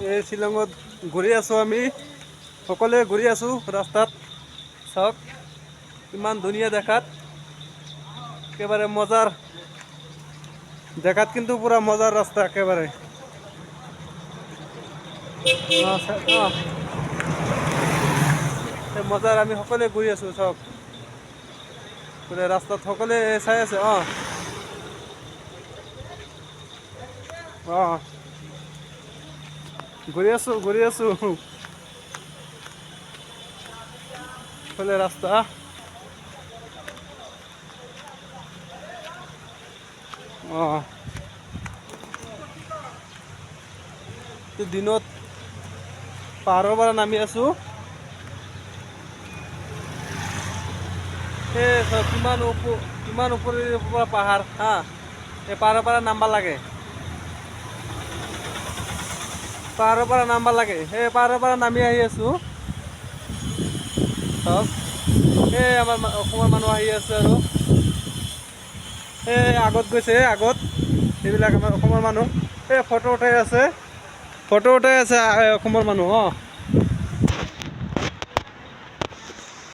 এই শ্বিলঙত ঘূৰি আছোঁ আমি সকলোৱে ঘূৰি আছোঁ ৰাস্তাত। চাওক ইমান ধুনীয়া দেখাত, একেবাৰে মজাৰ দেখাত, কিন্তু পুৰা মজাৰ ৰাস্তা একেবাৰে। মজাৰ আমি সকলোৱে ঘূৰি আছোঁ। চাওক পুৰা ৰাস্তাত সকলোৱে চাই আছে। ঘূৰি আছোঁ ফালে ৰাস্তা। দিনত পাহাৰৰ পৰা নামি আছো। কিমান ওপৰৰ পৰা পাহাৰ হা, এই পাহাৰৰ পৰা নামবা লাগে, পাহাৰৰ পৰা নামবা লাগে। সেই পাহাৰৰ পৰা নামি আহি আছো। এই আমাৰ অসমৰ মানুহ আহি আছে আৰু এই আগত গৈছে, আগত এইবিলাক আমাৰ অসমৰ মানুহ এই ফটো উঠাই আছে অসমৰ মানুহ।